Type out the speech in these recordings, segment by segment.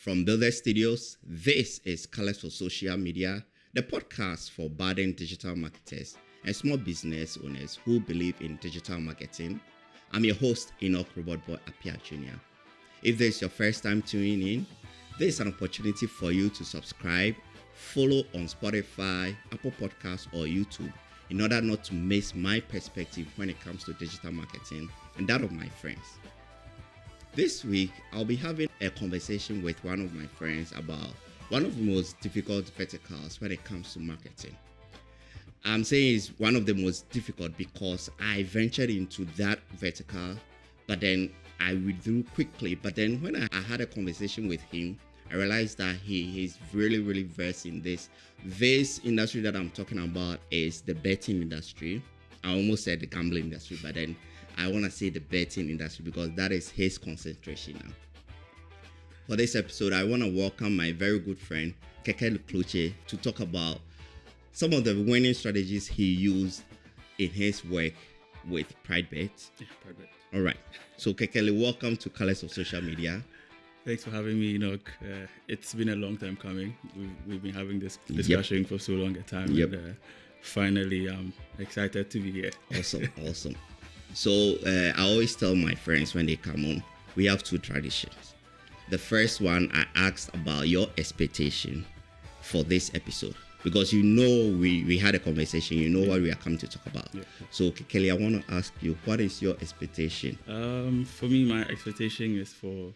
From Builder Studios, this is Colors for Social Media, the podcast for budding digital marketers and small business owners who believe in digital marketing. I'm your host, Enoch Robot Boy Apia Jr. If this is your first time tuning in, this is an opportunity for you to subscribe, follow on Spotify, Apple Podcasts, or YouTube in order not to miss my perspective when it comes to digital marketing and that of my friends. This week, I'll be having a conversation with one of my friends about one of the most difficult verticals when it comes to marketing. I'm saying it's one of the most difficult because I ventured into that vertical, but then I withdrew quickly. But then when I had a conversation with him, I realized that he is really versed in this. This industry that I'm talking about is the betting industry. I almost said the gambling industry, but then I want to say the betting industry because that is his concentration now. For this episode, I want to welcome my very good friend, Kekeli Klutse, to talk about some of the winning strategies he used in his work with Pride Bet. Yeah, Pride Bet. All right. So, Kekeli, welcome to Colors of Social Media. Thanks for having me, Enoch. It's been a long time coming. We've been having this discussion for so long a time. Yep. And finally, I'm excited to be here. Awesome. So I always tell my friends when they come on, we have two traditions. The first one, I asked about your expectation for this episode because you know we had a conversation, you know what we are coming to talk about. Yeah. So Kekeli, I want to ask you, what is your expectation? For me, my expectation is for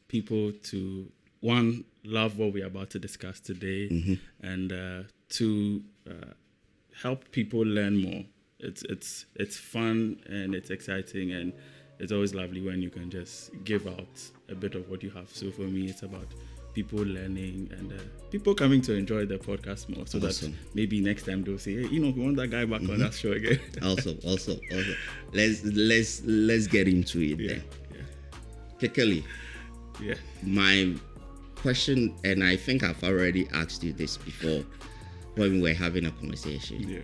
people to, one, love what we're about to discuss today, and two, help people learn more. It's fun and it's exciting, and it's always lovely when you can just give out a bit of what you have. So for me, it's about people learning and people coming to enjoy the podcast more, so that maybe next time they'll say, hey, we want that guy back on that show again. Also. Let's get into it then. Yeah. Kekeli. Yeah. My question, and I think I've already asked you this before when we were having a conversation. Yeah.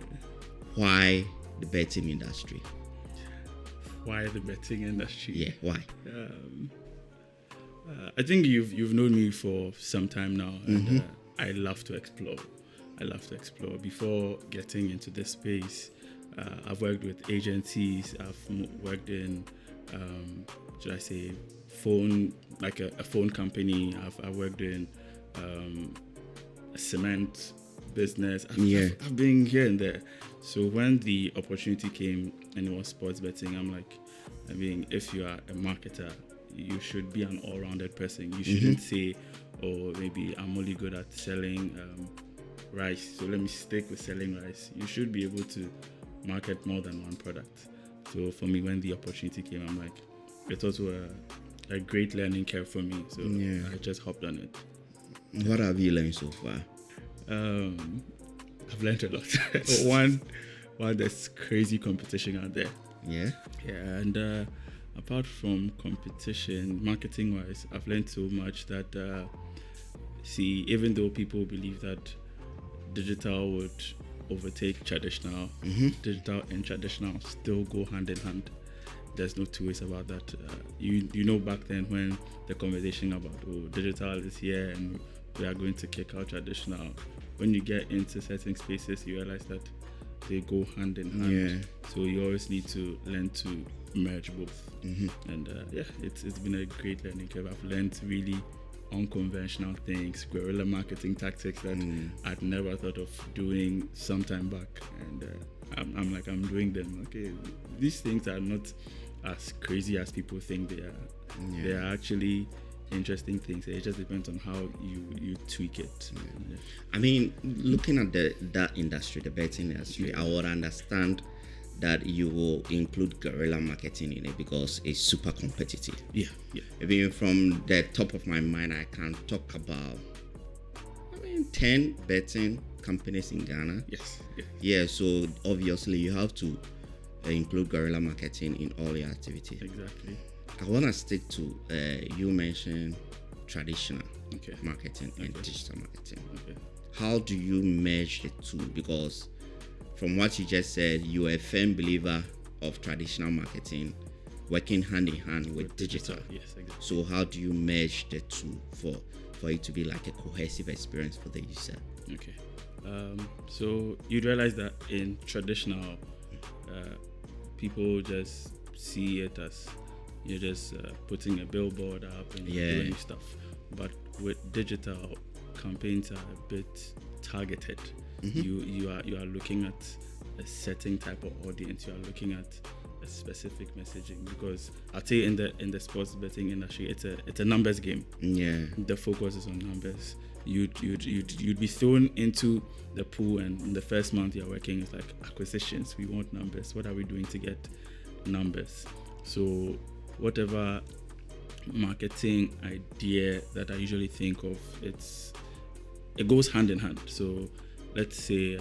Why the betting industry? Why the betting industry? Yeah, why? I think you've known me for some time now, and I love to explore. Before getting into this space, I've worked with agencies. I've worked in, should I say, a phone company. I've worked in a cement business. I've been here and there. So when the opportunity came and it was sports betting, I'm like, if you are a marketer, you should be an all-rounded person. You shouldn't say, oh, maybe I'm only good at selling rice, so let me stick with selling rice. You should be able to market more than one product. So for me, when the opportunity came, I'm like, it's also a great learning curve for me. So I just hopped on it. What have you learned so far? I've learned a lot. One, there's crazy competition out there. Yeah, and apart from competition, marketing-wise, I've learned so much that, even though people believe that digital would overtake traditional, digital and traditional still go hand in hand. There's no two ways about that. You know, back then when the conversation about digital is here and we are going to kick out traditional, when you get into certain spaces, you realize that they go hand in hand. Yeah. So you always need to learn to merge both. And it's been a great learning curve. I've learned really unconventional things, guerrilla marketing tactics that I'd never thought of doing some time back. And I'm doing them. Okay, these things are not as crazy as people think they are. They are actually interesting things. It just depends on how you tweak it. Looking at that industry, the betting industry, I would understand that you will include guerrilla marketing in it because it's super competitive. Even from the top of my mind, I can talk about 10 betting companies in Ghana. So obviously you have to include guerrilla marketing in all your activities. Exactly. I want to stick to, you mentioned traditional marketing and digital marketing. How do you merge the two? Because from what you just said, you're a firm believer of traditional marketing working hand in hand with digital. Yes, exactly. So how do you merge the two for for it to be like a cohesive experience for the user? Okay. So you'd realize that in traditional, people just see it as you're just putting a billboard up and doing stuff. But with digital, campaigns are a bit targeted. You are looking at a certain type of audience. You are looking at a specific messaging, because I'd say in the sports betting industry, it's a numbers game. Yeah. The focus is on numbers. You'd be thrown into the pool, and in the first month you're working, it's like acquisitions. We want numbers. What are we doing to get numbers? So whatever marketing idea that I usually think of, it goes hand in hand. So let's say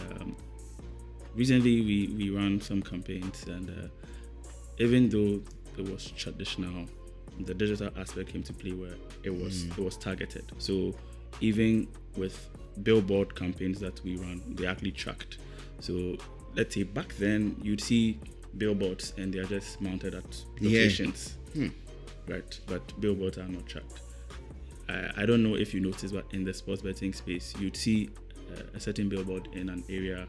recently we ran some campaigns, and even though it was traditional, the digital aspect came to play where it was targeted. So even with billboard campaigns that we run, they actually tracked. So let's say back then you'd see billboards and they are just mounted at locations, right? But billboards are not tracked. I don't know if you noticed, but in the sports betting space, you'd see a certain billboard in an area,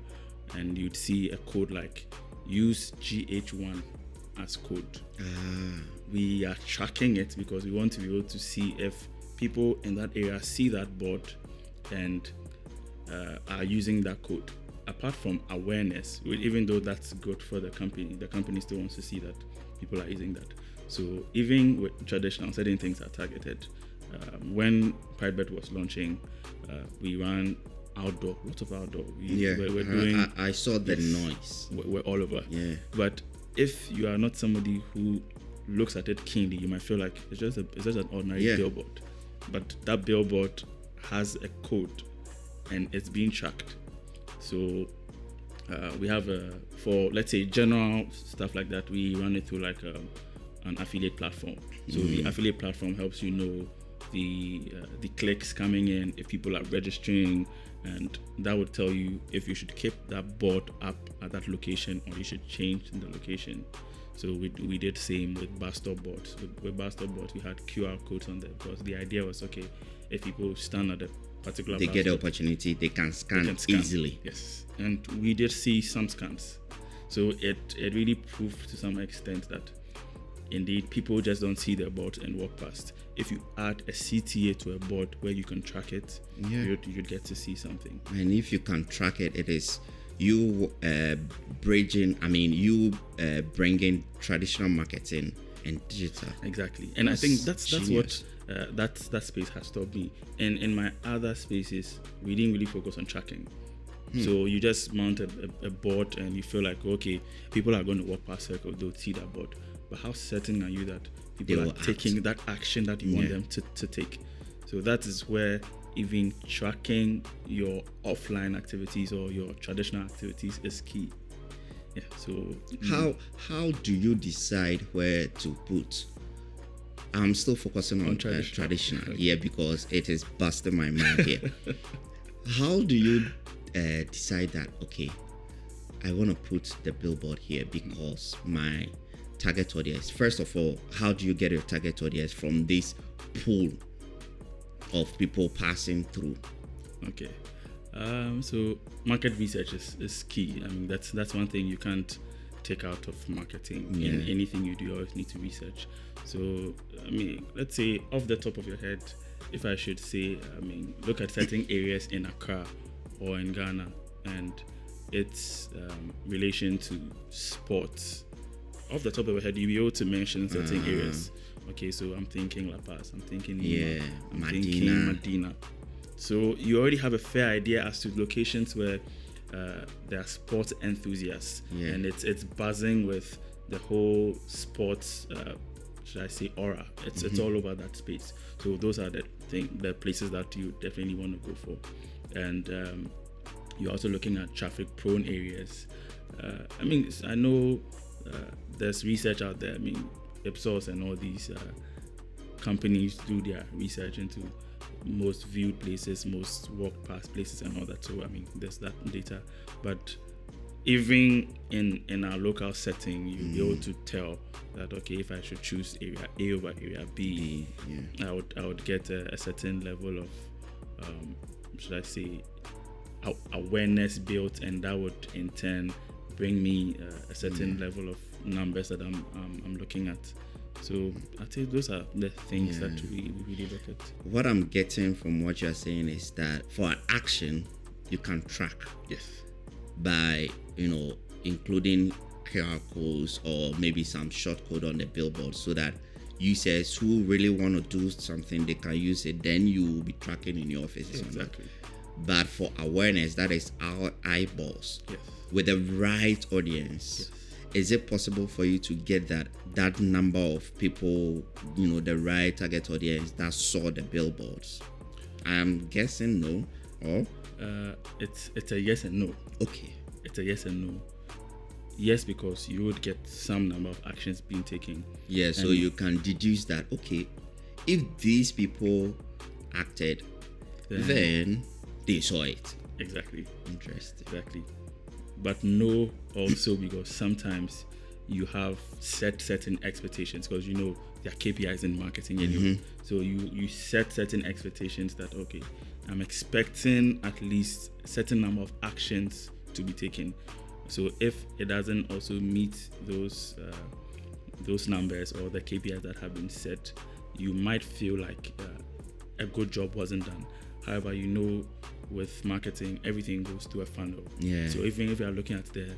and you'd see a code like use GH1 as code. We are tracking it because we want to be able to see if people in that area see that board and are using that code. Apart from awareness, even though that's good for the company still wants to see that people are using that. So even with traditional, certain things are targeted. When PrideBet was launching, we ran outdoor, lots of outdoor. We're doing. I saw the noise. We're all over. Yeah. But if you are not somebody who looks at it keenly, you might feel like it's just an ordinary billboard. But that billboard has a code, and it's being tracked. So we have for, let's say, general stuff like that, we run it through like an affiliate platform. So the affiliate platform helps you know the clicks coming in, if people are registering, and that would tell you if you should keep that board up at that location or you should change the location. So we did same with bus stop boards. With bus stop boards, we had QR codes on there, because the idea was, okay, if people stand at a particular they bus get the stop, opportunity, they can scan easily. Yes, and we did see some scans. So it really proved to some extent that indeed people just don't see their board and walk past. If you add a CTA to a board where you can track it, you'd get to see something. And if you can track it, it is you bringing traditional marketing and digital. Exactly. And I think that's what that space has taught me. And in my other spaces, we didn't really focus on tracking. So you just mount a board and you feel like, okay, people are going to walk past circle, they'll see that board. But how certain are you that people are taking that action that you want them to take? So that is where even tracking your offline activities or your traditional activities is key. Yeah. So how do you decide where to put? I'm still focusing on traditional. Okay. Yeah, because it is busting my mind here. How do you decide that, okay, I want to put the billboard here because my target audience? First of all, how do you get your target audience from this pool of people passing through? Okay. So market research is key. I mean, that's one thing you can't take out of marketing. In anything you do, you always need to research. So, I mean, let's say off the top of your head, if I should say, I mean, look at certain areas in Accra or in Ghana and its relation to sports. Off the top of your head, you'll be able to mention certain areas. Okay, so I'm thinking La Paz, I'm thinking Nima, I'm thinking Medina. So you already have a fair idea as to locations where there are sports enthusiasts, and it's buzzing with the whole sports, should I say, aura. It's all over that space. So those are the places that you definitely want to go for. And you're also looking at traffic-prone areas. I mean, I know there's research out there. I mean, Ipsos and all these companies do their research into most viewed places, most walked past places and all that. So, I mean, there's that data. But even in our local setting, you'll be able to tell that, okay, if I should choose area A over area B, I would get a certain level of should I say awareness built, and that would in turn bring me a certain level of numbers that I'm looking at. So I think those are the things that we really look at. What I'm getting from what you're saying is that for an action, you can track. Yes. By, including QR codes or maybe some short code on the billboard, so that users who really want to do something, they can use it. Then you will be tracking in your offices. Exactly. But for awareness, that is our eyeballs. Yes. With the right audience. Yes. Is it possible for you to get that number of people, the right target audience that saw the billboards? I'm guessing no. Or it's a yes and no. Okay. It's a yes and no. Yes, because you would get some number of actions being taken. Yeah, so you can deduce that, okay, if these people acted, then they saw it. Exactly. Interesting. Exactly. But no, also because sometimes you have set certain expectations, because there are KPIs in marketing anyway. So you set certain expectations that, okay, I'm expecting at least a certain number of actions to be taken. So if it doesn't also meet those numbers or the KPIs that have been set, you might feel like a good job wasn't done. However, with marketing, everything goes through a funnel. Yeah. So even if you are looking at the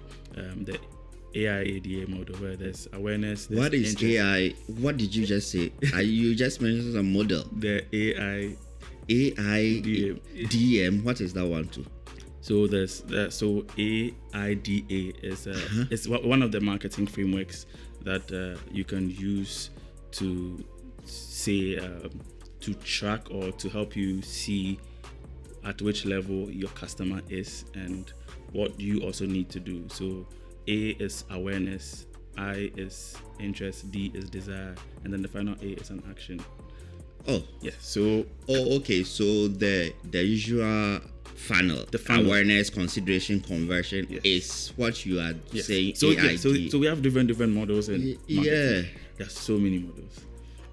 AI-ADA model, where there's awareness, there's what is interest. AI? What did you just say? You just mentioned a model. The AIDM. What is that one too? So so AIDA is one of the marketing frameworks that you can use to say to track or to help you see at which level your customer is and what you also need to do. So A is awareness, I is interest, D is desire, and then the final A is an action. Oh. Yeah. So. Oh, okay. So the usual funnel, awareness, consideration, conversion is what you are saying. So so we have different models in marketing. Yeah. There's so many models,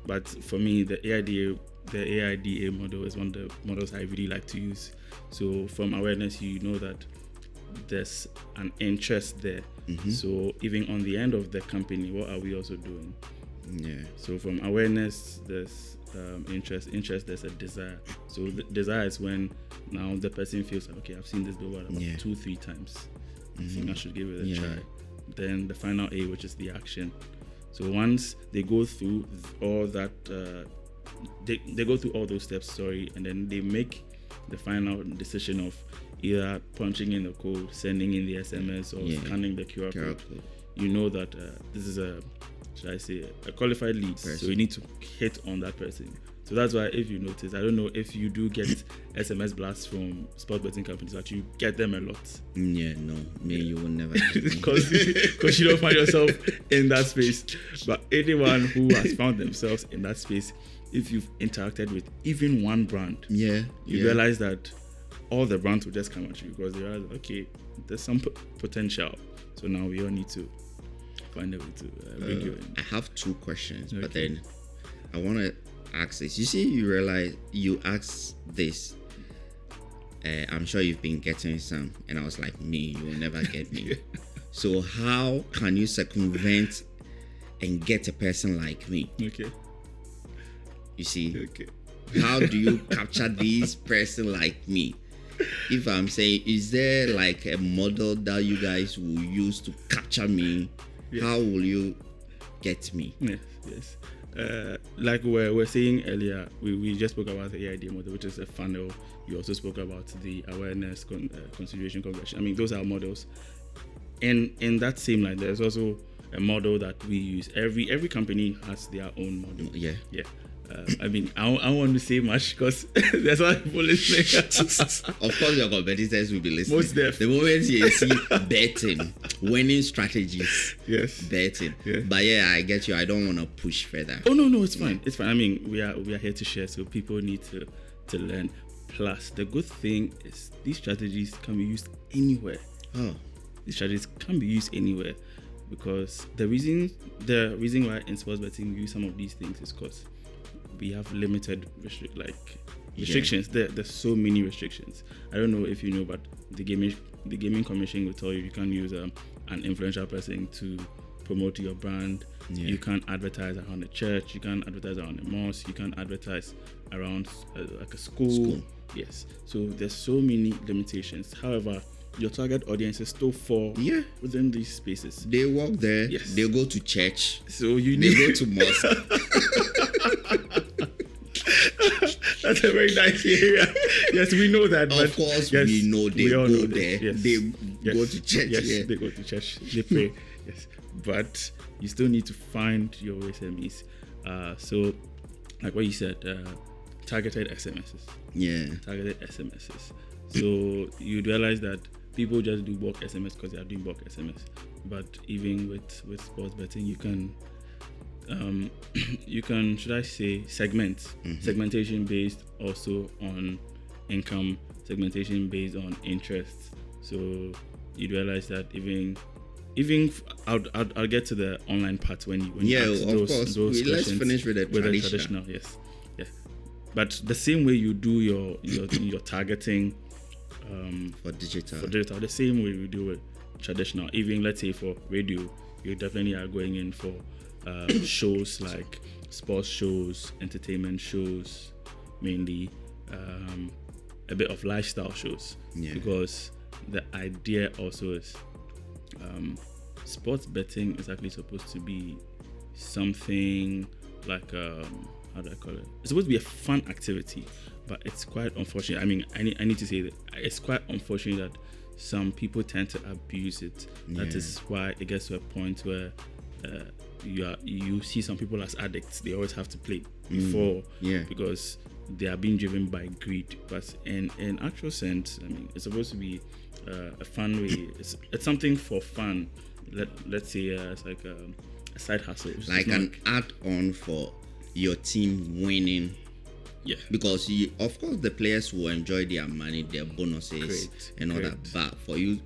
but for me, the AIDA model is one of the models I really like to use. So from awareness, that there's an interest there. So even on the end of the company, what are we also doing? Yeah. So from awareness, there's interest, there's a desire. So the desire is when now the person feels like, okay, I've seen this billboard about 2-3 times. I think I should give it a try. Then the final A, which is the action. So once they go through all that, they go through all those steps, and then they make the final decision of either punching in the code, sending in the SMS, or scanning the QR code. That this is a qualified lead, so you need to hit on that person. So that's why, if you notice, I don't know if you do get SMS blasts from sport betting companies, but you get them a lot. Yeah, no, you will never because you don't find yourself in that space. But anyone who has found themselves in that space, if you've interacted with even one brand, you realize that all the brands will just come at you because they realize, okay, there's some potential. So now we all need to find a way to bring you in. I have 2 questions, but then I want to ask this. You see, you realize you asked this. I'm sure you've been getting some, and I was like, me, you will never get me. So how can you circumvent and get a person like me? Okay. You see, okay. How do you capture this person like me? If I'm saying, is there like a model that you guys will use to capture me? Yes. How will you get me? Yes. Like we were saying earlier, we just spoke about the AID model, which is a funnel. You also spoke about the awareness, consideration, conversion. I mean, those are models. And in that same line, there's also a model that we use. Every company has their own model. Yeah. I mean, I don't want to say much because that's why people listening. Of course, your competitors will be listening. Most definitely. The moment you see betting, winning strategies, betting. Yes. But I get you. I don't want to push further. Oh no, it's fine. It's fine. I mean, we are here to share, so people need to learn. Plus, the good thing is these strategies can be used anywhere. Oh. these strategies can be used anywhere, because the reason why in sports betting we use some of these things is because we have limited restrictions. There's so many restrictions. I don't know if you know, but the gaming commission will tell you can't use an influential person to promote your brand. You can't advertise around a church, you can't advertise around a mosque, you can't advertise around like a school. Yes, so there's so many limitations. However, your target audiences still fall within these spaces. They walk there, they go to church, so they go to mosque. That's a very nice area. Yes, we know that. Of course, we know they go there. Yes. They go to church. Yes, they go to church. They pray. Yes, but you still need to find your SMEs. So, like what you said, targeted SMSs. Yeah. Targeted SMSs. So you realize that people just do bulk SMS because they are doing bulk SMS. But even with sports betting, you can should I say segmentation based also on income, segmentation based on interest. So you realize that even I'll get to the online part when you ask those let's finish with the traditional. Yes. But the same way you do your targeting for digital, the same way we do it traditional. Even let's say for radio, you definitely are going in for shows like sports shows, entertainment shows, mainly a bit of lifestyle shows, because the idea also is sports betting is actually supposed to be something like how do I call it? It's supposed to be a fun activity, but it's quite unfortunate. I mean, I need to say that it's quite unfortunate that some people tend to abuse it. That is why it gets to a point where you see some people as addicts. They always have to play before because they are being driven by greed. But in actual sense, I mean, it's supposed to be a fun way. It's something for fun. Let's say it's like a side hustle, like an add-on for your team winning. Yeah, because of course the players will enjoy their money, their bonuses, and all that. But for you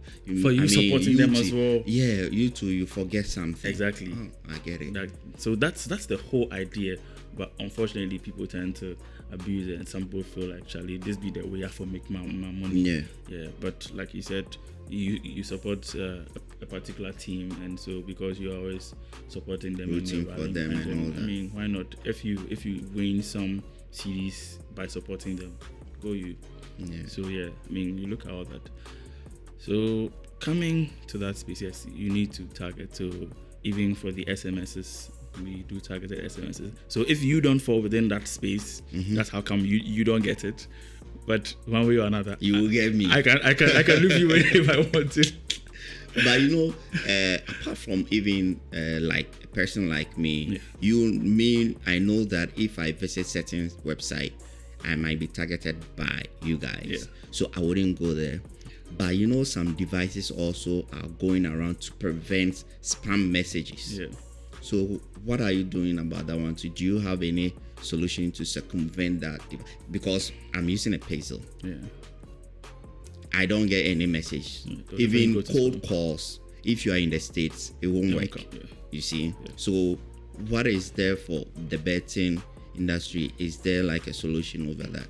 supporting them as well. Yeah, you too. You forget something. Exactly. Oh, I get it. So that's the whole idea. But unfortunately, people tend to abuse it, and some people feel like, Charlie, this be the way I for make my money. Yeah. But like you said, you support a particular team, and so because you're always supporting them, rooting for them, and all that. I mean, why not? If you win some series by supporting them, go you. So I mean, you look at all that. So coming to that space, yes, you need to target. So even for the SMSs, we do targeted SMSs. So if you don't fall within that space, that's how come you don't get it. But one way or another, you will get me. I can leave you if I want to. But apart from even like a person like me, I know that if I visit certain website, I might be targeted by you guys. So I wouldn't go there. But some devices also are going around to prevent spam messages. So what are you doing about that one? So do you have any solution to circumvent that? Because I'm using a Pixel. I don't get any message. Even cold calls, if you are in the States, it won't work. You see? So what is there for the betting industry? Is there like a solution over that?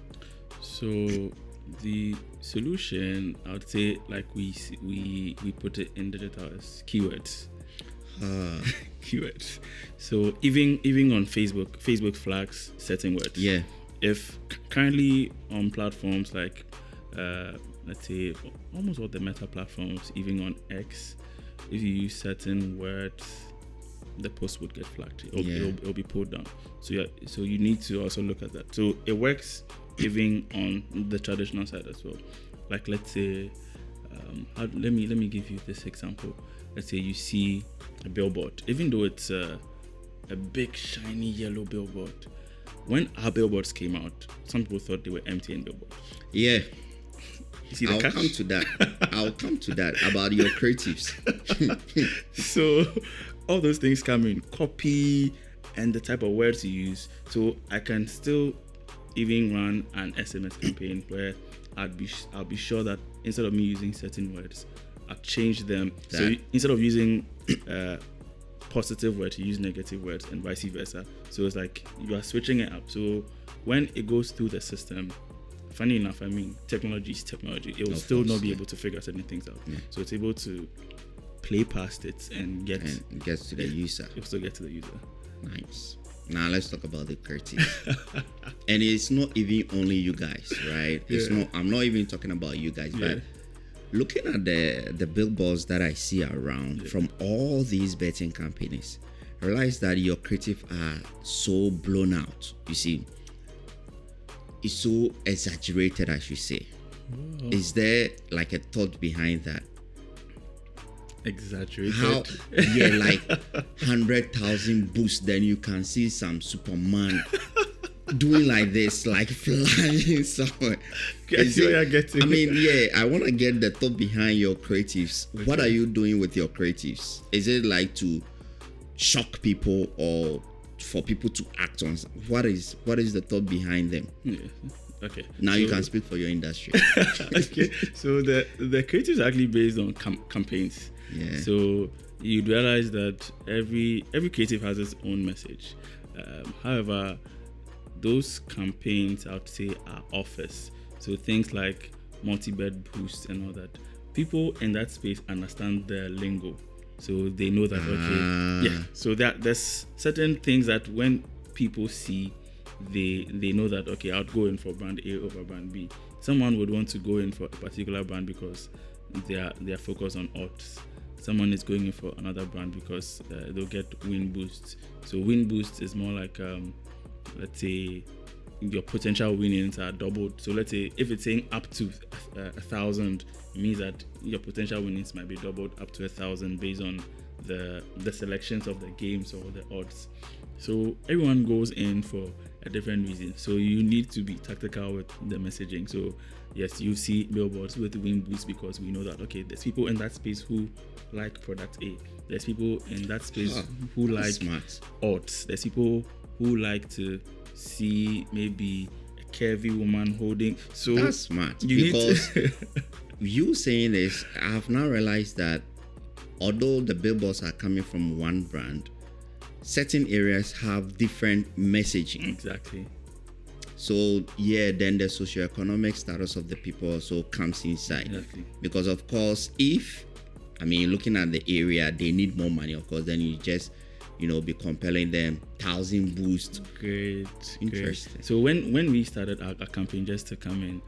So the solution, I would say, like we put it in digital as keywords. Keywords. So even on Facebook flags certain words. If currently on platforms like let's say almost all the meta platforms, even on X, if you use certain words, the post would get flagged. It'll be pulled down. So you need to also look at that. So it works even on the traditional side as well. Like let's say, let me give you this example. Let's say you see a billboard, even though it's a big shiny yellow billboard. When our billboards came out, some people thought they were MTN billboards. You see the I'll come to that about your creatives. So all those things come in, copy and the type of words you use. So I can still even run an SMS campaign where I'll be sure that instead of me using certain words, I change them. That- So instead of using positive words, you use negative words, and vice versa. So it's like you are switching it up. So when it goes through the system, funny enough, I mean, technology is technology. It will Of still course, not be yeah. able to figure certain things out. Yeah. So it's able to play past it and get And it gets to the user. it still get to the user. Nice. Now let's talk about the creative. And it's not even only you guys, right? It's Yeah. not. I'm not even talking about you guys, Yeah. but looking at the billboards that I see around from all these betting companies, I realize that your creative are so blown out. You see, it's so exaggerated, I should say. Is there like a thought behind that? Exaggerated. How? Yeah, like 100,000 boosts. Then you can see some Superman doing like this, like flying somewhere. I see what you're getting. I mean, yeah, I want to get the thought behind your creatives. What are you doing with your creatives? Is it like to shock people or for people to act on? What is the thought behind them? Yeah. Okay. Now you can speak for your industry. Okay. So the creatives are actually based on campaigns. Yeah. So you'd realize that every creative has its own message. However, those campaigns, I would say, are offers. So things like multi-bet boost and all that. People in that space understand the lingo, so they know that So there's certain things that when people see, they know that okay, I'll go in for brand A over brand B. Someone would want to go in for a particular brand because they are focused on odds. Someone is going in for another brand because they'll get win boosts. So win boost is more like let's say your potential winnings are doubled. So let's say if it's saying up to 1,000, it means that your potential winnings might be doubled up to 1,000 based on the selections of the games or the odds. So everyone goes in for a different reason. So you need to be tactical with the messaging. So yes, you see billboards with win boost because we know that okay, there's people in that space who like product A. There's people in that space who like odds. There's people who like to see maybe a curvy woman holding. So that's smart because you saying this, I have now realized that although the billboards are coming from one brand, certain areas have different messaging. Exactly. So yeah, then the socioeconomic status of the people also comes inside. Exactly. Because of course, if looking at the area, they need more money, of course, then you just be compelling them 1,000 boost. Great. Interesting. Great. So when we started our campaign, just to come in,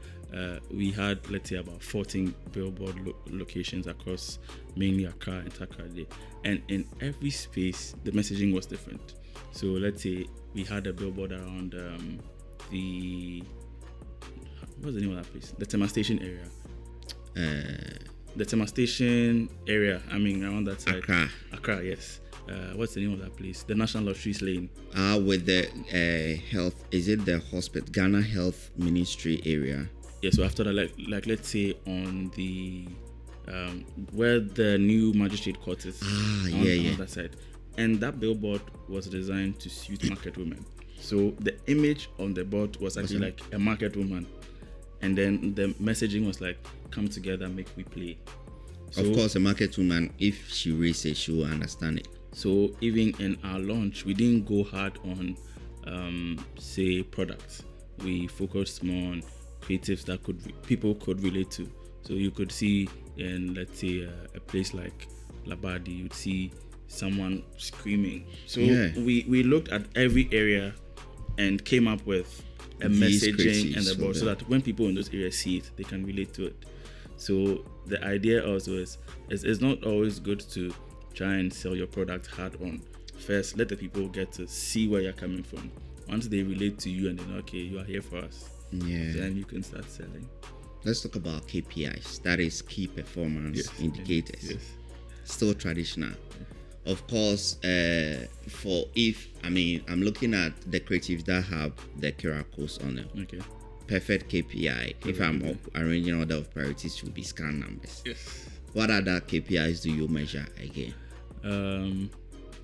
we had, let's say, about 14 billboard locations across mainly Accra and Takoradi. And in every space, the messaging was different. So let's say we had a billboard around what's the name of that place? The Tema Station area. The Tema Station area, around that side. Accra, yes. What's the name of that place? The National Lotteries Lane. With the health, is it the hospital, Ghana Health Ministry area? Yeah, so after that, like let's say on the where the new magistrate court is. On that side. And that billboard was designed to suit market women. So the image on the board was actually like a market woman. And then the messaging was like, come together, make we play. So, of course, a market woman, if she reads it, she will understand it. So even in our launch, we didn't go hard on, say, products. We focused more on creatives that people could relate to. So you could see in, let's say, a place like Labadi, you'd see someone screaming. So we looked at every area and came up with a messaging and the board so that when people in those areas see it, they can relate to it. So the idea also is it's not always good to try and sell your product hard on. First, let the people get to see where you're coming from. Once they relate to you and they know, okay, you are here for us, then you can start selling. Let's talk about KPIs. That is key performance indicators. Yes. Still traditional. Of course, I'm looking at the creatives that have the QR codes on them. Okay. Perfect KPI. If I'm arranging order of priorities, should be scan numbers. Yes. What other KPIs do you measure again?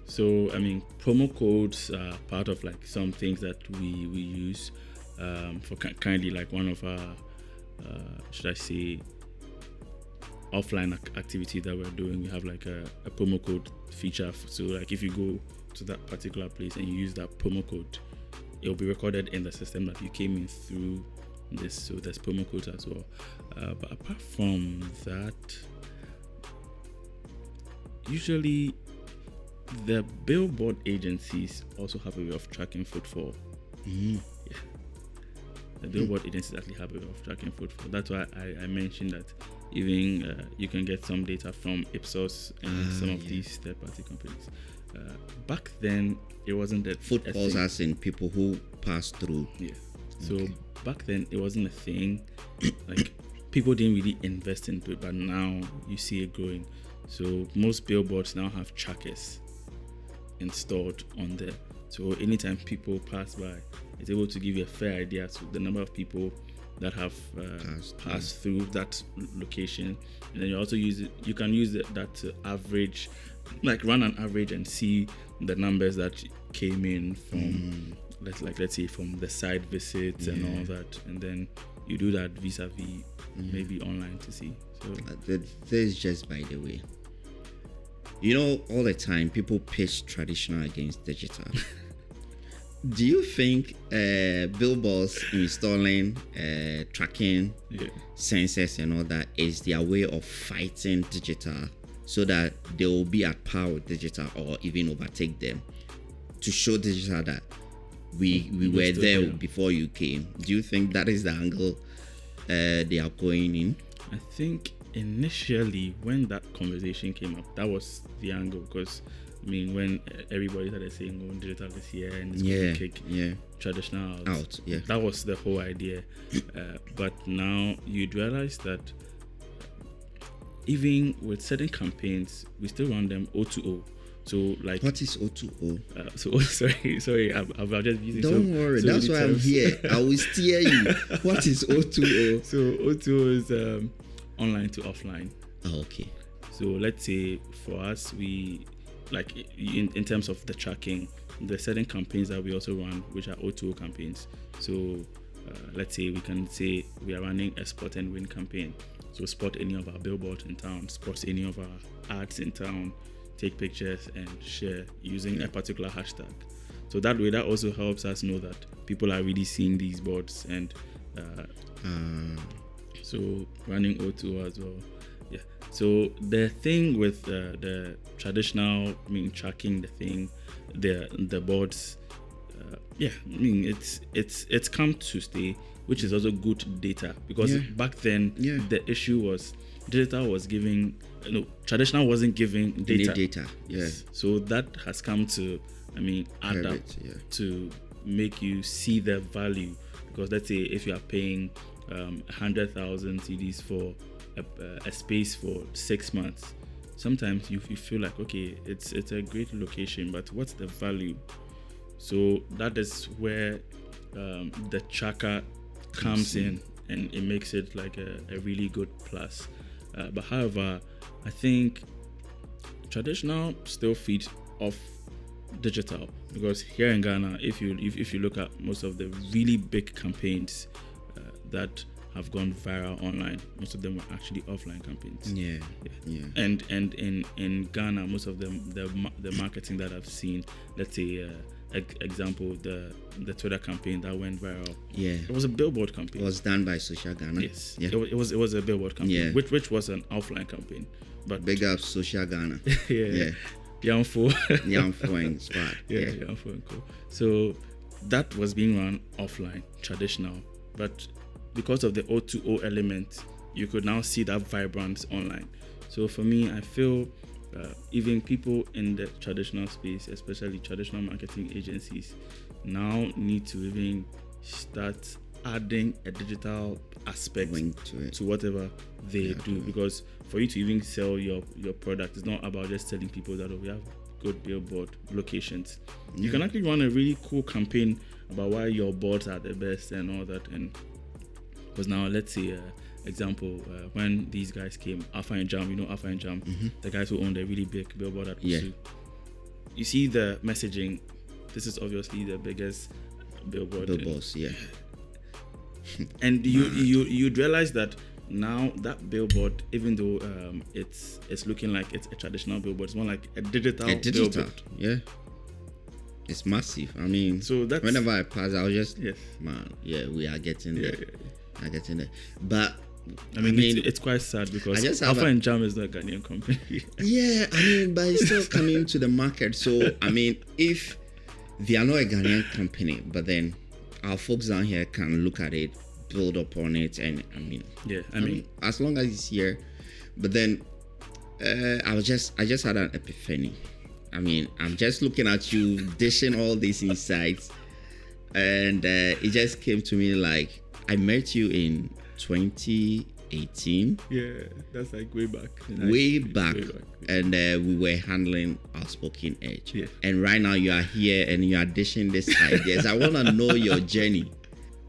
So promo codes are part of like some things that we use for kindly, like one of our should I say offline activity that we're doing, we have like a promo code feature. So like if you go to that particular place and you use that promo code, it'll be recorded in the system that you came in through this. So there's promo codes as well. But apart from that, usually the billboard agencies also have a way of tracking footfall. Yeah. The billboard agencies actually have a way of tracking footfall. That's why I mentioned that even you can get some data from Ipsos and some of these third-party companies. Back then, it wasn't that footfalls as in people who pass through. Yeah. So back then, it wasn't a thing. Like people didn't really invest into it, but now you see it growing. So most billboards now have trackers installed on there. So anytime people pass by, it's able to give you a fair idea to the number of people that have passed through that location. And then you also use it. You can use that to average, like run an average and see the numbers that came in from, let's say from the site visits and all that. And then you do that vis-a-vis maybe online to see. So this is just by the way. You know, all the time people pitch traditional against digital. Do you think billboards installing tracking sensors and all that is their way of fighting digital so that they will be at par with digital or even overtake them, to show digital that we were there before you came? Do you think that is the angle they are going in? I think initially when that conversation came up, that was the angle, because I mean, when everybody started saying going digital this year and it's going to kick traditional out, that was the whole idea. But now you'd realize that even with certain campaigns, we still run them O2O. So like, what is O2O? Sorry, I've just using. Don't worry, that's why I'm here. I will steer you. What is O2O? So O2O is online to offline. Oh, okay. So let's say for us, we like in terms of the tracking, there's certain campaigns that we also run which are O2O campaigns. So let's say we can say we are running a spot and win campaign. So spot any of our billboards in town, spot any of our ads in town, take pictures and share using a particular hashtag. So that way, that also helps us know that people are really seeing these boards, and so running O2O as well. Yeah. So the thing with the traditional, tracking the thing, the boards, it's come to stay, which is also good data, because back then the issue was digital was giving, traditional wasn't giving data. So that has come to, add up to make you see the value, because let's say if you are paying 100,000 CDs for a space for 6 months, sometimes you feel like, okay, it's a great location, but what's the value? So that is where the tracker comes in, and it makes it like a really good plus. But however, I think traditional still feeds off digital, because here in Ghana, if you look at most of the really big campaigns that have gone viral online, most of them were actually offline campaigns. And in Ghana, most of them, the marketing that I've seen, let's say example, the Twitter campaign that went viral, it was a billboard campaign. It was done by Social Ghana. It was a billboard campaign, which was an offline campaign. But big up Social Ghana. Yamfo and Squad. Yamfo and Co. So that was being run offline, traditional, but because of the O2O element, you could now see that vibrance online. So for me, I feel even people in the traditional space, especially traditional marketing agencies, now need to even start adding a digital aspect to whatever they do. Because for you to even sell your product, it's not about just telling people that we have good billboard locations. You can actually run a really cool campaign about why your boards are the best and all that. And because now, let's say, example, when these guys came, Alpha and Jam, Alpha and Jam, the guys who owned a really big billboard at Usu. You see the messaging. This is obviously the biggest billboard. Billboards, And you'd realize that now that billboard, even though it's looking like it's a traditional billboard, it's more like a digital billboard. Yeah. It's massive. I mean, So that's whenever I pass, I'll just, yes. man, yeah, we are getting there. Yeah. Are getting there. But I mean, it's quite sad because Alpha and Jam is not a Ghanaian company. yeah, I mean, but it's still coming to the market. So, I mean, if they are not a Ghanaian company, but then our folks down here can look at it, build upon it, and I mean, as long as it's here. But then I just had an epiphany. I mean, I'm just looking at you dishing all these insights, and it just came to me like I met you in 2018. Yeah, that's like way back. Way back. And we were handling Outspoken Edge. Yeah. And right now you are here and you are dishing these ideas. I want to know your journey.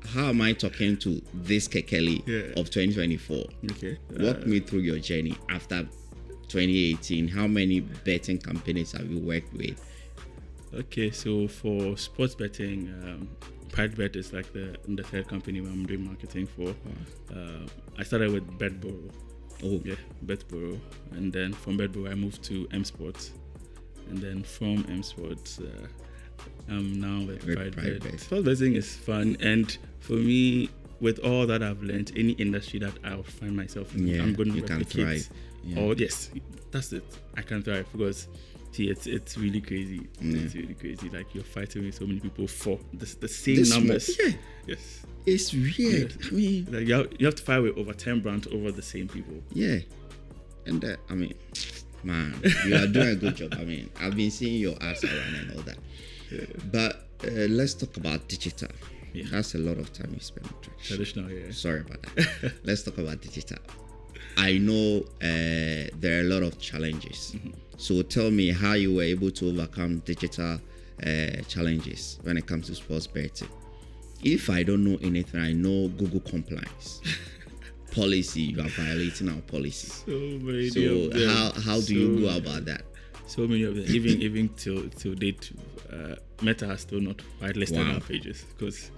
How am I talking to this Kekeli of 2024? Okay. Walk me through your journey after 2018. How many betting companies have you worked with? Okay, so for sports betting, PrideBet is like the third company where I'm doing marketing for. I started with BetBoro. Oh, yeah, BetBoro, and then from BetBoro I moved to M Sports, and then from M Sports I'm now with PrideBet. Sports betting is fun, and for me, with all that I've learned, any industry that I'll find myself in, I'm going to replicate. Can thrive. Yeah. Oh yes, that's it. I can thrive because. See, it's really crazy. Yeah. It's really crazy. Like you're fighting with so many people for the same numbers. Yes. It's weird. Yes. I mean, like you have to fight with over 10 brands over the same people. Yeah. And I mean, man, you are doing a good job. I mean, I've been seeing your ads around and all that. Yeah. But let's talk about digital. Yeah. That's a lot of time you spend on traditional. Yeah. Sorry about that. Let's talk about digital. I know there are a lot of challenges. Mm-hmm. So tell me how you were able to overcome digital challenges when it comes to sports betting. If I don't know anything, I know Google compliance. Policy, you are violating our policy. So many of them. How do you go about that? So many of them. even till date, Meta has still not whitelisted our pages because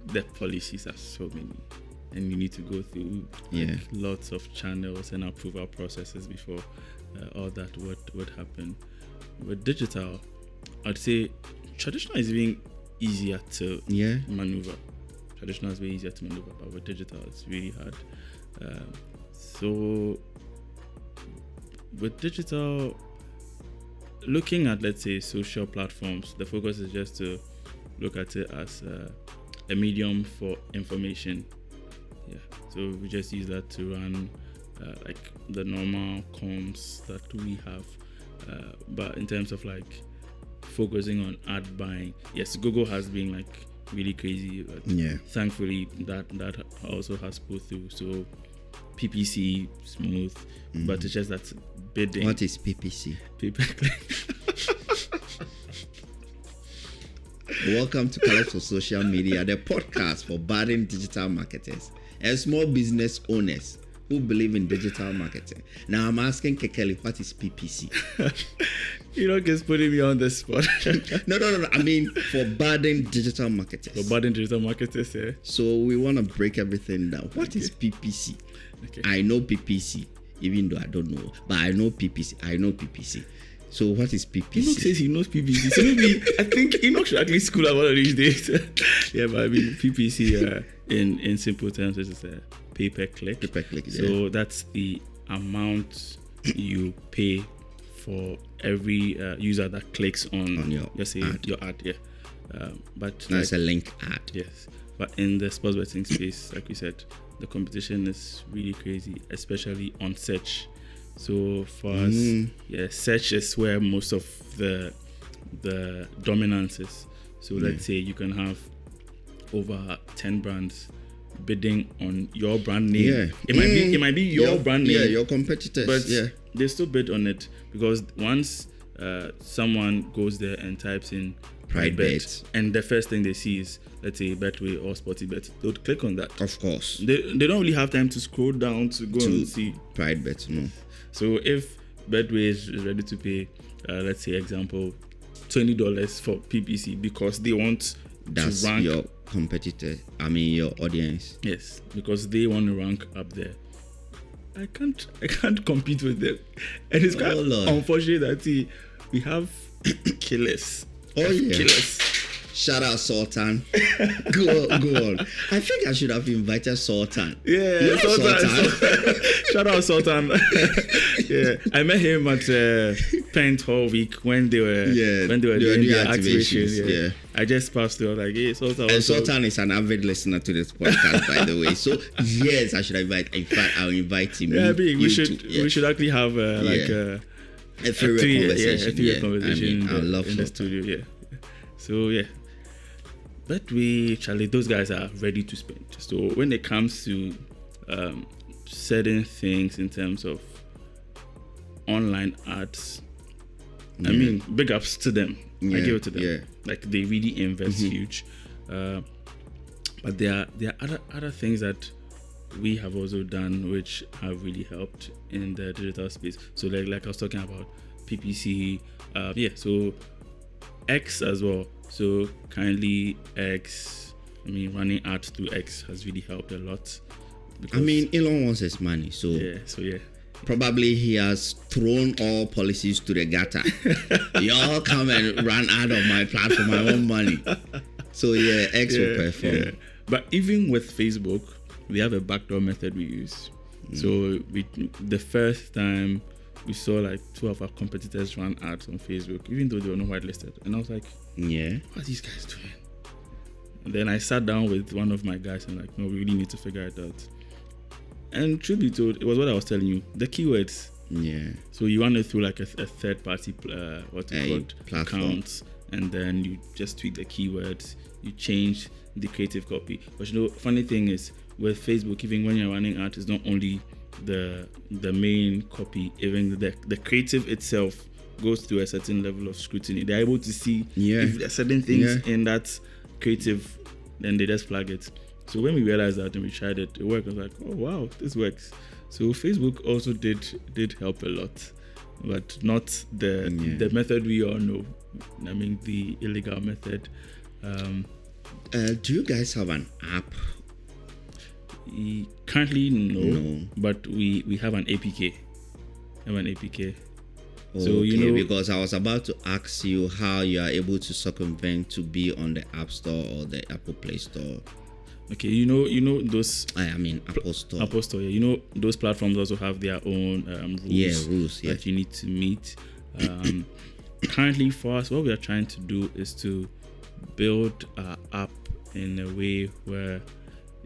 the policies are so many. And you need to go through lots of channels and approval processes before all that would happen. With digital, I'd say traditional is even easier to maneuver. Traditional is very easier to maneuver, but with digital, it's really hard. So with digital, looking at, let's say, social platforms, the focus is just to look at it as a medium for information. Yeah, so we just use that to run like the normal comms that we have. But in terms of like focusing on ad buying, yes, Google has been like really crazy. But thankfully, that also has pulled through. So PPC smooth, but it's just that bidding. What is PPC? Pay-per-click. Welcome to Collective Social Media, the podcast for budding digital marketers and small business owners who believe in digital marketing. Now I'm asking Kekeli, what is PPC? You know, just putting me on the spot. No. I mean, for budding digital marketers. For budding digital marketers, yeah. So we want to break everything down. What is PPC? Okay. I know PPC, even though I don't know, but I know PPC. I know PPC. So what is PPC? Enoch says he knows PPC. So maybe I think Enoch should actually school about these days. Yeah, but I mean PPC in simple terms is a pay-per-click. Pay-per-click. So that's the amount you pay for every user that clicks on your ad. Your ad. Yeah, but that's a link ad. Yes, but in the sports betting space, like we said, the competition is really crazy, especially on search. So for us, search is where most of the dominance is. So let's say you can have over 10 brands bidding on your brand name. Yeah. It might be your brand name. Yeah, your competitors. But they still bid on it because once someone goes there and types in PrideBet, and the first thing they see is, let's say, Betway or SportyBet, they'll click on that. Of course. They don't really have time to scroll down to go and see PrideBet. No. So if Betway is ready to pay, let's say, example, $20 for PPC because they want to rank your competitor. I mean your audience. Yes, because they want to rank up there. I can't compete with them, and it's quite unfortunate that we have killers. Killers. Shout out Sultan. go on. I think I should have invited Sultan. Yeah, Sultan. Shout out Sultan. Yeah, I met him at Paint Hall Week when they were doing their activations. Yeah. I just passed through. I was like, hey, Sultan. And Sultan is an avid listener to this podcast, by the way. So yes, I should invite. In fact, I'll invite him. Yeah, we should actually have a three-way conversation in the studio. Yeah. So yeah. But those guys are ready to spend. So when it comes to certain things in terms of online ads, I mean, big ups to them. I give it to them. Yeah. Like they really invest huge. But there are other things that we have also done which have really helped in the digital space. So like I was talking about PPC. So X as well. So kindly X, running ads through X has really helped a lot. Elon wants his money, so probably he has thrown all policies to the gutter. Y'all come and run out of my platform, I want money. So X will perform. Yeah. But even with Facebook, we have a backdoor method we use. So the first time we saw like two of our competitors run ads on Facebook, even though they were not whitelisted. And I was like, what are these guys doing? And then I sat down with one of my guys and like, no, we really need to figure it out. And truth be told, it was what I was telling you, the keywords. Yeah. So you run it through like a third party accounts, and then you just tweak the keywords, you change the creative copy. But funny thing is with Facebook, even when you're running ads, it's not only the main copy, even the creative itself goes through a certain level of scrutiny. They're able to see if there are certain things in that creative, then they just flag it. So when we realized that and we tried it worked. I was like, oh wow, this works. So Facebook also did help a lot, but not the method we all know. The illegal method. Do you guys have an app? Currently, no. But we have an APK. So because I was about to ask you how you are able to circumvent to be on the App Store or the Apple Play Store. Okay, you know those. Apple Store. Apple Store, yeah. You know those platforms also have their own rules that you need to meet. Currently, for us, what we are trying to do is to build our app in a way where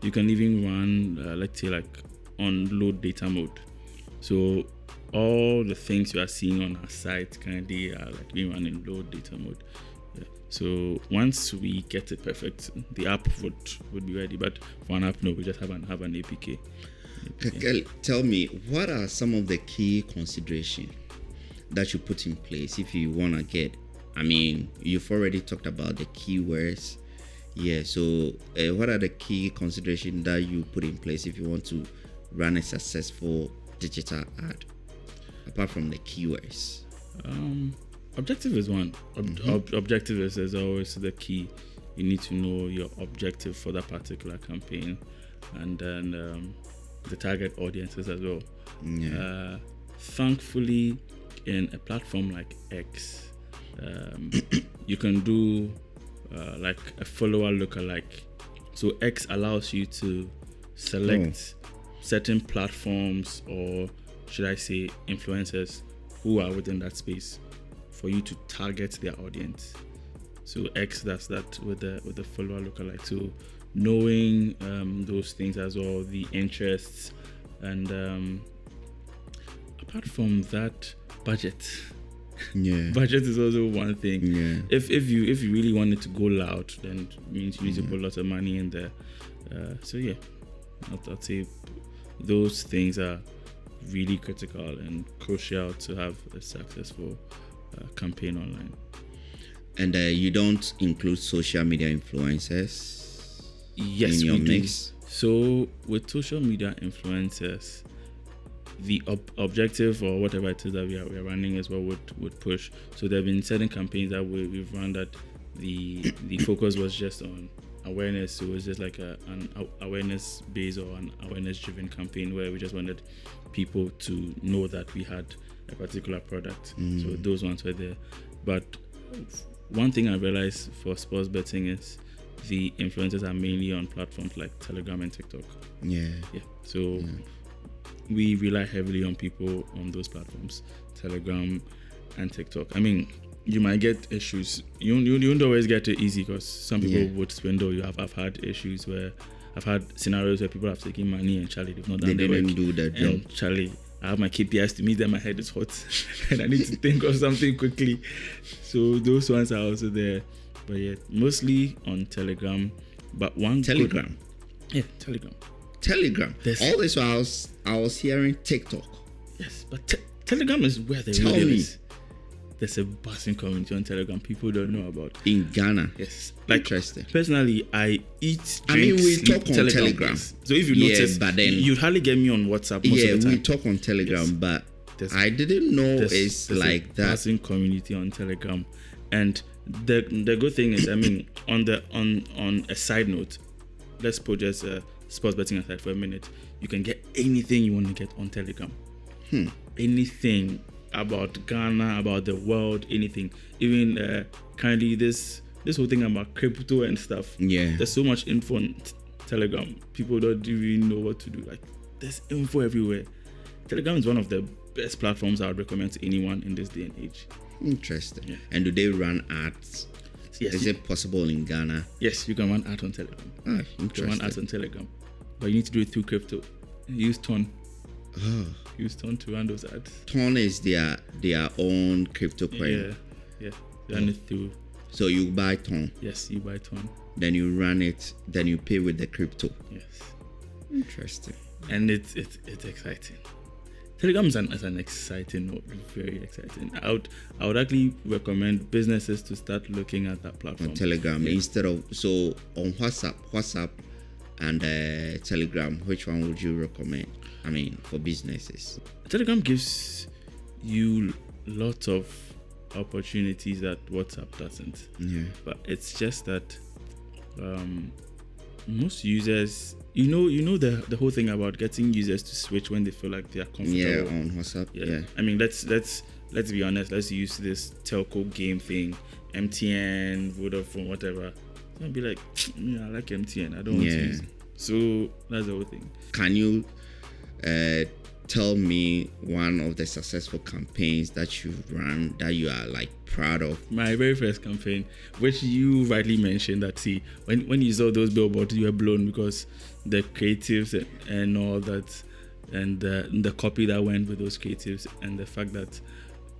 you can even run, let's say, like on low data mode. So all the things you are seeing on our site currently are like being run in low data mode. Yeah. So once we get it perfect, the app would be ready. But for an app, no, we just have an APK. Tell me, what are some of the key considerations that you put in place if you want to get? You've already talked about the keywords. Yeah, so what are the key considerations that you put in place if you want to run a successful digital ad, apart from the keywords? Objective is one. Objective is always the key. You need to know your objective for that particular campaign, and then the target audiences as well. Yeah. Thankfully, in a platform like X, you can do like a follower lookalike. So X allows you to select certain platforms, or should I say influencers who are within that space, for you to target their audience. So X does that with the follower lookalike. So knowing those things as well, the interests, and apart from that, budget. Yeah. Budget is also one thing. Yeah. If you really want it to go loud, then it means you need to put lots of money in there. So yeah, I'd say those things are really critical and crucial to have a successful campaign online. And you don't include social media influencers in your mix? So with social media influencers, the objective or whatever it is that we are running is what would push. So there have been certain campaigns that we've run that the focus was just on awareness. So it was just like an awareness based or an awareness driven campaign where we just wanted people to know that we had a particular product. So those ones were there. But one thing I realized for sports betting is the influencers are mainly on platforms like Telegram and TikTok. So we rely heavily on people on those platforms, Telegram and TikTok. I mean, you might get issues. You don't always get it easy because some people would swindle you. I've had issues where I've had scenarios where people have taken money and Charlie, they've not done They the didn't work. do their job. And Charlie, I have my KPIs to meet them, my head is hot and I need to think of something quickly. So those ones are also there. But yeah, mostly on Telegram. But one Telegram. Telegram. All this while I was hearing TikTok. Yes, but Telegram is where the Tell real deal me. is. There's a buzzing community on Telegram people don't know about. In Ghana. Yes. Like, interesting. Personally, I eat, drink, I mean, we sleep, talk on Telegram. So if you notice, but then you'd hardly get me on WhatsApp most of the time. we talk on Telegram, Yes. but There's- I didn't know it's there's like a that. buzzing community on Telegram. And the good thing is, I mean, on a side note, let's put just sports betting aside for a minute. You can get anything you want to get on Telegram. Anything about Ghana, about the world, anything. Even currently this whole thing about crypto and stuff. Yeah. There's so much info on Telegram. People don't even know what to do. Like, there's info everywhere. Telegram is one of the best platforms I would recommend to anyone in this day and age. Interesting. Yeah. And do they run ads? Yes, Is it possible in Ghana? Yes, you can run ads on Telegram. Ah, You can run ads interesting. on Telegram. But you need to do it through crypto. Use Ton. Oh, Use Ton to run those ads. Ton is their own crypto coin. Yeah. Run it through. So you buy Ton, Yes, you buy Ton. then you run it, then you pay with the crypto. Yes. Interesting. And it's exciting. Telegram is an exciting note, very exciting. I would actually recommend businesses to start looking at that platform. On Telegram instead of on WhatsApp and Telegram, which one would you recommend? I mean, for businesses. Telegram gives you lots of opportunities that WhatsApp doesn't. Yeah. But it's just that most users, you know the whole thing about getting users to switch when they feel like they are comfortable. Yeah, on WhatsApp. Yeah. I mean, let's be honest. Let's use this telco game thing, MTN, Vodafone, whatever. I'll be like, I like MTN. I don't want to use it. So that's the whole thing. Can you tell me one of the successful campaigns that you've run that you are like proud of? My very first campaign, which you rightly mentioned, that when you saw those billboards, you were blown because the creatives and all that, and the copy that went with those creatives, and the fact that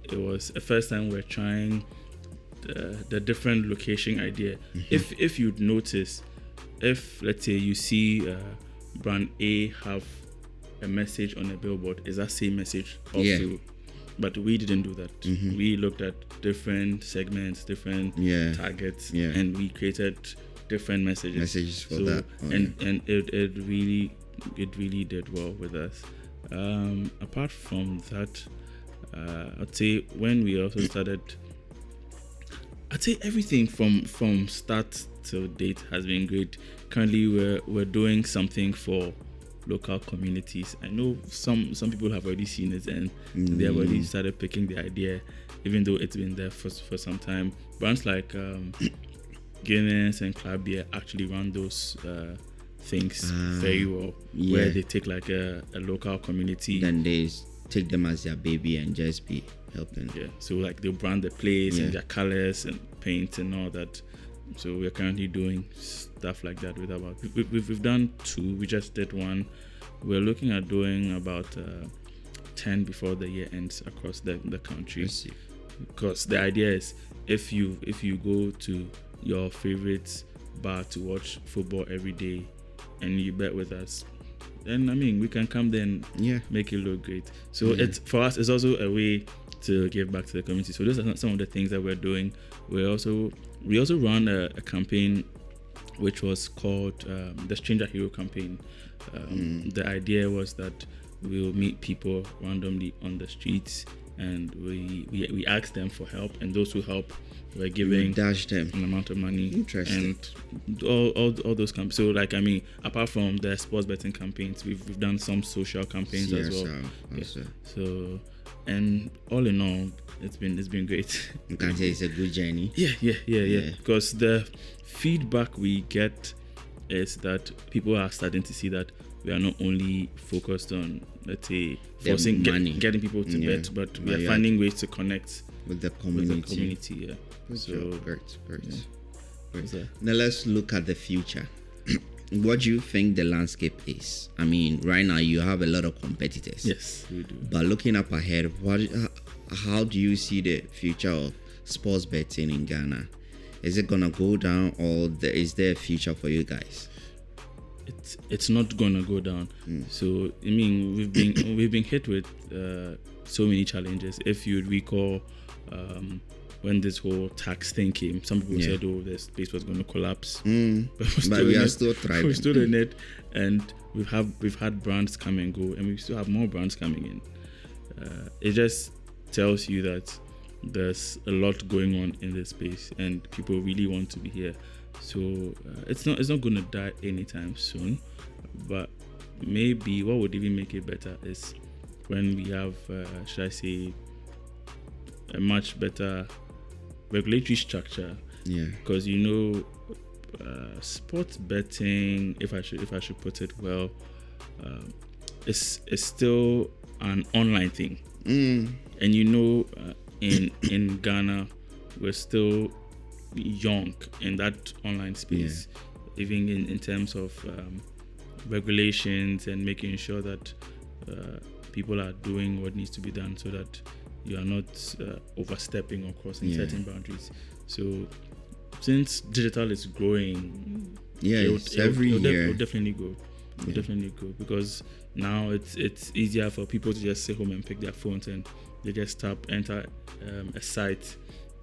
it was the first time we're trying the different location idea. If you'd notice, if let's say you see brand A have a message on a billboard, is that same message all through? But we didn't do that. We looked at different segments, different targets, and we created different messages for that. And it really did well with us. Apart from that, I'd say when we also started, I'd say everything from start to date has been great. Currently, we're doing something for local communities. I know some people have already seen it and they have already started picking the idea, even though it's been there for some time. Brands like Guinness and Club Beer actually run those things very well, where they take like a local community. Then they take them as their baby and just be helping. Yeah, so like they'll brand the place and their colors and paint and all that. So we're currently doing stuff like that with about we've done 2. We just did 1. We're looking at doing about 10 before the year ends across the country. Because the idea is if you go to your favorite bar to watch football every day and you bet with us, then I mean we can come there and make it look great. So it's for us, it's also a way to give back to the community. So those are some of the things that we're doing. We also run a campaign which was called the Stranger Hero campaign. The idea was that we'll meet people randomly on the streets and we asked them for help, and those who help were giving dash them an amount of money. Interesting. And all those campaigns. So like, I mean, apart from the sports betting campaigns, we've done some social campaigns as well. Also. So, and all in all, it's been great. You can say it's a good journey. Yeah. Because the feedback we get is that people are starting to see that we are not only focused on, let's say, forcing getting people to bet, but we are finding ways to connect with the community. Yeah. So great. Yeah. So, now let's look at the future. What do you think the landscape is? I mean, right now you have a lot of competitors. Yes, we do. But looking up ahead, how do you see the future of sports betting in Ghana? Is it gonna go down, or is there a future for you guys? It's not gonna go down. So I mean, we've been hit with so many challenges. If you recall, when this whole tax thing came, some people said, "Oh, the space was going to collapse." But we are still thriving. We stood in it, and we've had brands come and go, and we still have more brands coming in. It just tells you that there's a lot going on in this space, and people really want to be here. So it's not going to die anytime soon. But maybe what would even make it better is when we have, should I say, a much better regulatory structure. Yeah. Because sports betting, if I should put it well, is still an online thing. And in Ghana, we're still young in that online space, even in terms of regulations and making sure that people are doing what needs to be done so that you are not overstepping or crossing certain boundaries. So since digital is growing, it'll definitely go. It'll definitely go, because now it's easier for people to just sit home and pick their phones and they just enter a site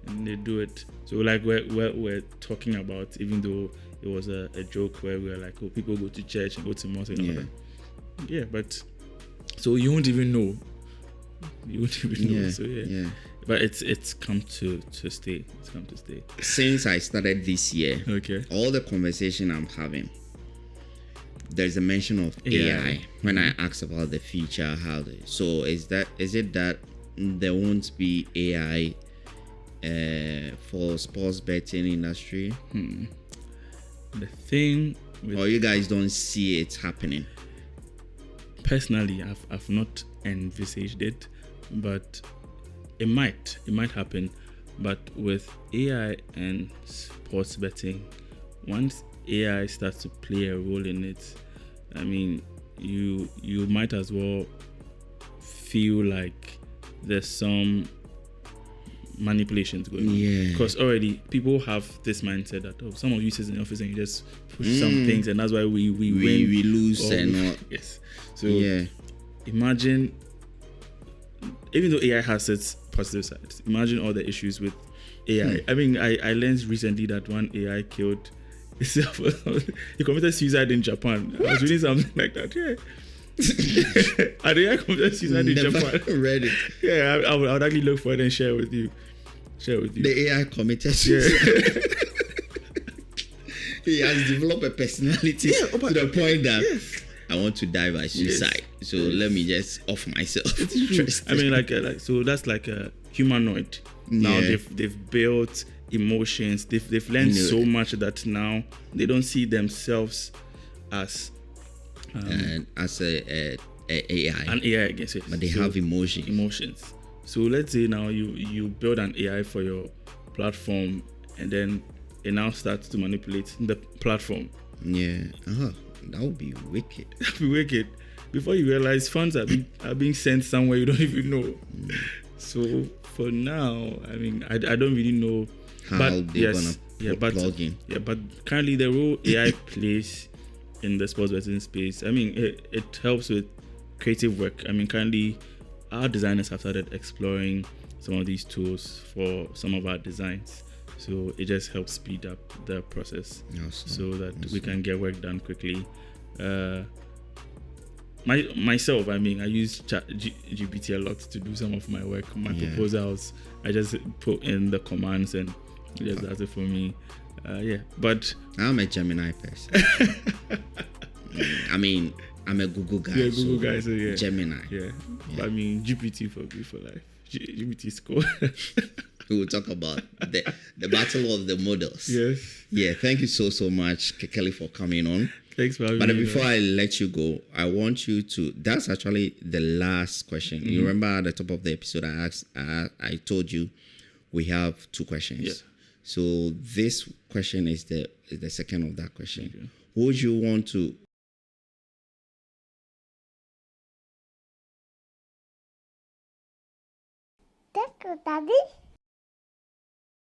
and they do it. So like we're talking about, even though it was a joke where we were like, oh, people go to church and go to mosque and all that. Yeah, but so you won't even know. So but it's come to stay. It's come to stay. Since I started this year, all the conversation I'm having, there's a mention of AI. When I ask about the future, so is it that there won't be AI for sports betting industry? The thing or you guys don't see it happening? Personally, I've not envisaged it, but it might happen. But with AI and sports betting, once AI starts to play a role in it, I mean, you might as well feel like there's some manipulations going on, because already people have this mindset that someone uses in the office and you just push some things, and that's why we win, we lose and not. Yes. So imagine, even though AI has its positive sides, imagine all the issues with AI. I mean, I learned recently that one AI killed itself. He committed suicide in Japan. I was reading something like that. And AI committed suicide in Japan. Read it. Yeah, I would actually look for it and share with you. The AI committed suicide. He has developed a personality to the point that I want to die by suicide. So let me just off myself. I mean, like so that's like a humanoid. Now they've built emotions. They've learned so much that now they don't see themselves as an AI. An AI, I guess. But they have emotions. So let's say now you build an AI for your platform, and then it now starts to manipulate the platform. That would be wicked. That would be wicked. Before you realize, funds are being sent somewhere you don't even know. So for now, I mean, I don't really know how they're gonna plug in. Yeah, but currently the role AI plays in the sports betting space, I mean, it helps with creative work. I mean, currently our designers have started exploring some of these tools for some of our designs. So it just helps speed up the process so that we can get work done quickly. myself, I mean, I use GPT a lot to do some of my work. My proposals, I just put in the commands and just does it for me. But I'm a Gemini person. I mean, I'm a Google guy. Yeah, Google guy. So yeah, Gemini. Yeah. But I mean, GPT for me for life. GPT score. We will talk about the battle of the models. Yes. Yeah. Thank you so much, Kekeli, for coming on. Thanks for having me. But before I let you go, I want you to. That's actually the last question. You remember at the top of the episode, I asked. I told you we have 2 questions. Yeah. So this question is the second of that question. Okay. Who would you want to? Daddy.